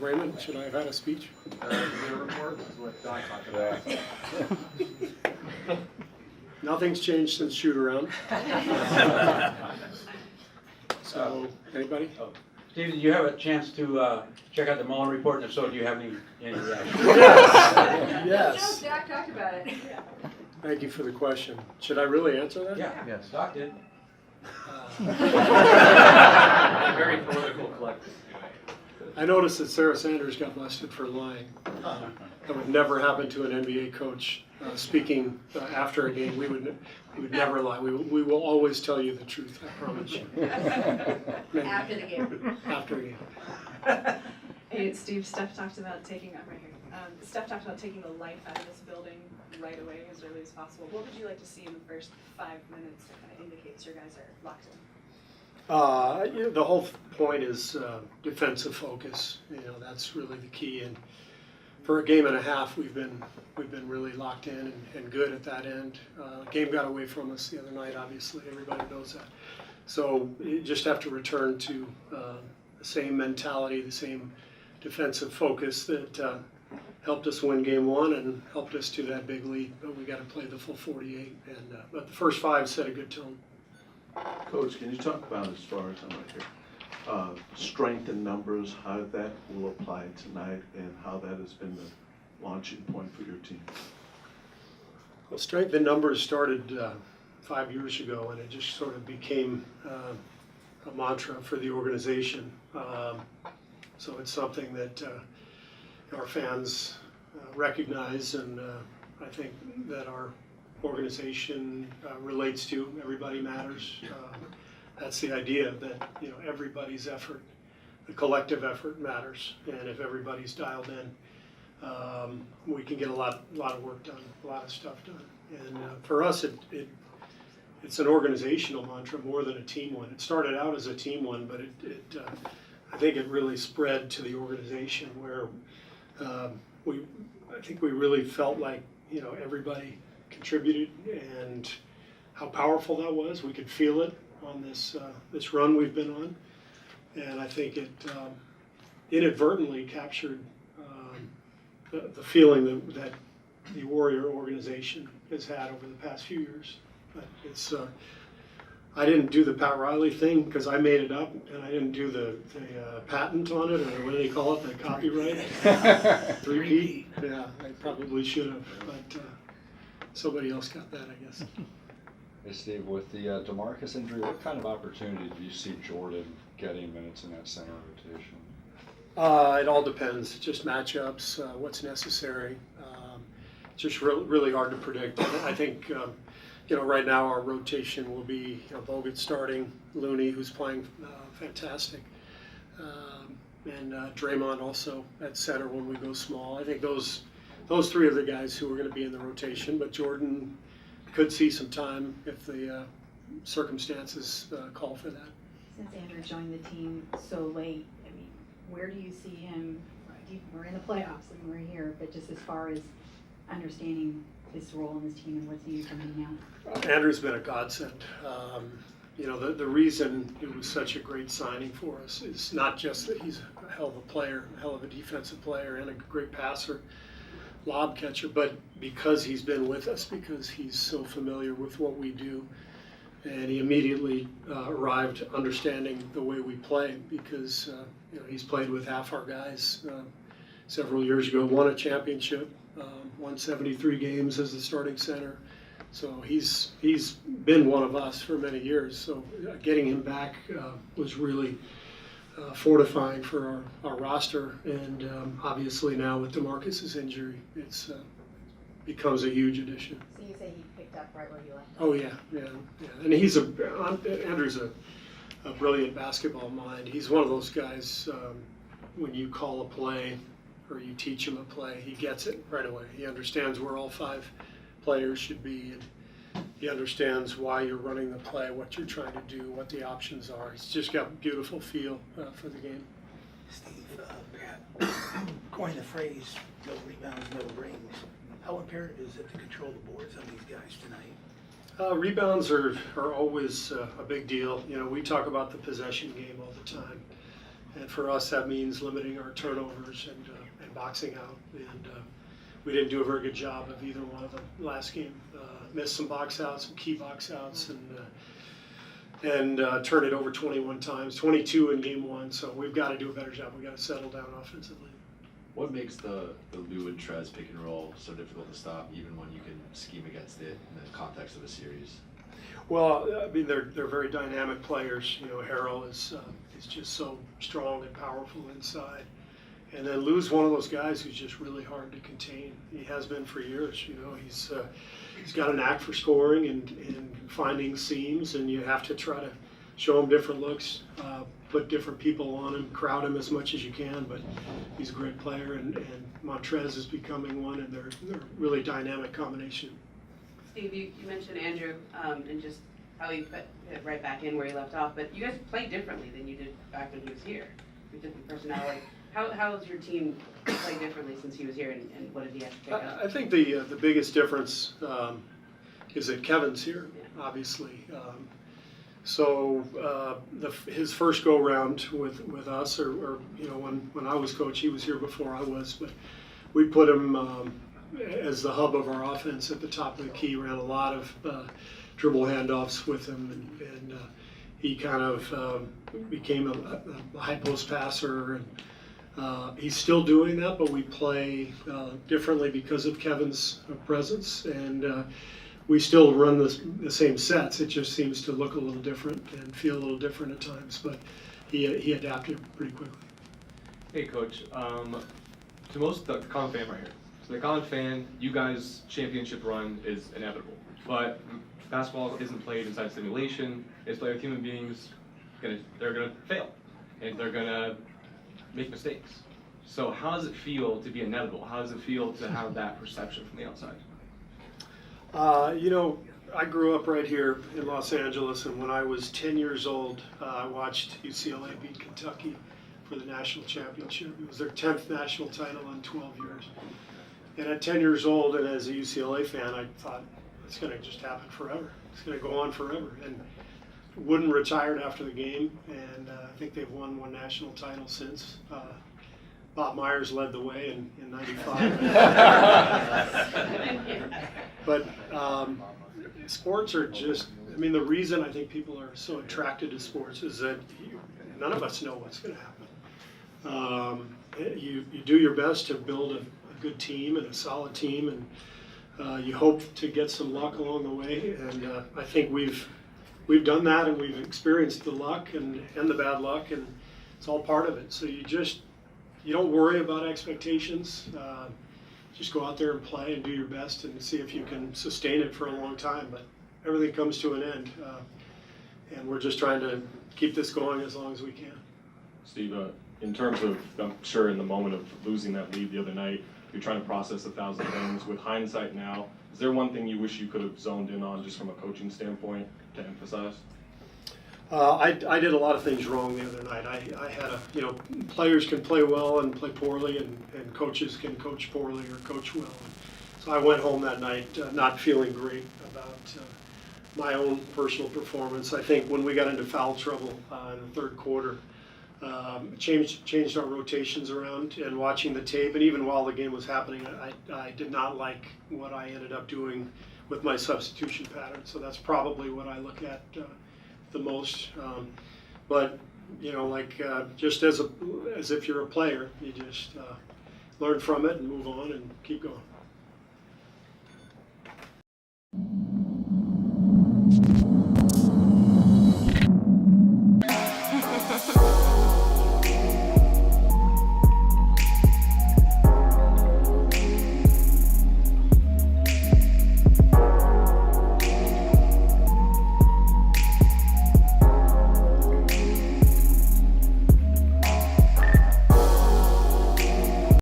Raymond, should I have had a speech? The report was what Don talked about. Nothing's changed since shoot around. So, anybody? Steve, did you have a chance to check out the Mullen report, and if so, do you have any reaction? Yes. Jack talked about it. Thank you for the question. Should I really answer that? Yeah, yes. Doc did. Very political collective. I noticed that Sarah Sanders got busted for lying. That would never happen to an NBA coach speaking after a game. We would never lie. We will always tell you the truth, I promise you. After the game. After a game. Hey, it's Steve. Steph talked about taking Steph talked about taking the life out of this building right away as early as possible. What would you like to see in the first 5 minutes that kind of indicates your guys are locked in? The whole point is defensive focus. That's really the key. And for a game and a half, we've been really locked in and good at that end. Game got away from us the other night. Obviously, everybody knows that. So you just have to return to the same mentality, the same defensive focus that helped us win game one and helped us to that big lead. But we got to play the full 48. But the first 5 set a good tone. Coach, can you talk about, as far as I'm right here, strength in numbers, how that will apply tonight, and how that has been the launching point for your team? Well, strength in numbers started 5 years ago, and it just sort of became a mantra for the organization. So it's something that our fans recognize, and I think that our organization relates to. Everybody matters. That's the idea, that everybody's effort, the collective effort matters, and if everybody's dialed in, we can get a lot of work done, a lot of stuff done. And for us, it's an organizational mantra more than a team one. It started out as a team one, but I think it really spread to the organization where I think we really felt like everybody contributed, and how powerful that was. We could feel it on this run we've been on, and I think it inadvertently captured the feeling that the Warrior organization has had over the past few years. But it's I didn't do the Pat Riley thing because I made it up, and I didn't do the patent on it, or what do they call it, the copyright? 3P. Yeah, I probably should have, but somebody else got that, I guess. Hey Steve, with the DeMarcus injury, what kind of opportunity do you see Jordan getting minutes in that center rotation? It all depends. Just matchups, what's necessary. It's just really hard to predict. I think right now our rotation will be Bogut starting, Looney, who's playing fantastic, and Draymond also at center when we go small. I think those 3 are the guys who are going to be in the rotation, but Jordan could see some time if the circumstances call for that. Since Andrew joined the team so late, I mean, where do you see him? We're in the playoffs and we're here, but just as far as understanding his role in this team and what's needed from him now? Andrew's been a godsend. The reason it was such a great signing for us is not just that he's a hell of a player, a hell of a defensive player, and a great passer, lob catcher, but because he's been with us, because he's so familiar with what we do, and he immediately arrived understanding the way we play, because he's played with half our guys several years ago, won a championship, won 73 games as the starting center. So he's been one of us for many years. So getting him back was really fortifying for our roster. And obviously now with DeMarcus's injury, it's becomes a huge addition. So you say he picked up right where you left off? Oh yeah. And Andrew's a brilliant basketball mind. He's one of those guys. When you call a play or you teach him a play, he gets it right away. He understands where all 5 players should be, and he understands why you're running the play, what you're trying to do, what the options are. He's just got a beautiful feel for the game. Steve, Pat coined the phrase, no rebounds, no rings. How imperative is it to control the boards on these guys tonight? Rebounds are always a big deal. We talk about the possession game all the time. And for us, that means limiting our turnovers and boxing out. And we didn't do a very good job of either one of them last game. Missed some box outs, some key box outs, and turned it over 21 times, 22 in game one. So we've got to do a better job. We've got to settle down offensively. What makes the Lou and Trez pick and roll so difficult to stop, even when you can scheme against it in the context of a series? Well, I mean, they're very dynamic players. You know, Harrell is just so strong and powerful inside. And then Lou's one of those guys who's just really hard to contain. He has been for years. You know, he's got a knack for scoring and finding seams, and you have to try to show him different looks, put different people on him, crowd him as much as you can. But he's a great player, and Montrez is becoming one, and they're a really dynamic combination. Steve, you mentioned Andrew and just how he fit right back in where he left off, but you guys play differently than you did back when he was here. With different personality. How has your team played differently since he was here, and what did he have to pick up? I think the biggest difference is that Kevin's here, obviously. His first go round with us, or you know, when I was coach, he was here before I was, but we put him as the hub of our offense at the top of the key. Ran a lot of dribble handoffs with him, and he kind of became a high post passer, and he's still doing that, but we play differently because of Kevin's presence, and we still run the same sets. It just seems to look a little different and feel a little different at times, but he adapted pretty quickly. Hey, Coach. To most the common fan right here. So the common fan, you guys' championship run is inevitable, but basketball isn't played inside simulation. It's played with human beings. They're gonna fail, and they're gonna make mistakes. So how does it feel to be inevitable? How does it feel to have that perception from the outside? You know, I grew up right here in Los Angeles, and when I was 10 years old, I watched UCLA beat Kentucky for the national championship. It was their 10th national title in 12 years. And at 10 years old, and as a UCLA fan, I thought, it's going to just happen forever. It's going to go on forever. And Wooden retired after the game, and I think they've won one national title since. Bob Myers led the way in '95. But sports are just, I mean, the reason I think people are so attracted to sports is that none of us know what's going to happen. You do your best to build a good team and a solid team, and you hope to get some luck along the way. And I think we've done that, and we've experienced the luck and the bad luck, and it's all part of it. So you don't worry about expectations. Just go out there and play and do your best and see if you can sustain it for a long time. But everything comes to an end, and we're just trying to keep this going as long as we can. Steve, in terms of, I'm sure in the moment of losing that lead the other night, you're trying to process 1,000 things. With hindsight now, is there one thing you wish you could have zoned in on just from a coaching standpoint to emphasize? I did a lot of things wrong the other night. I had players can play well and play poorly, and coaches can coach poorly or coach well. So I went home that night not feeling great about my own personal performance. I think when we got into foul trouble in the third quarter, changed our rotations around, and watching the tape, and even while the game was happening, I did not like what I ended up doing with my substitution pattern. So that's probably what I look at the most. But just as if you're a player, you just learn from it and move on and keep going.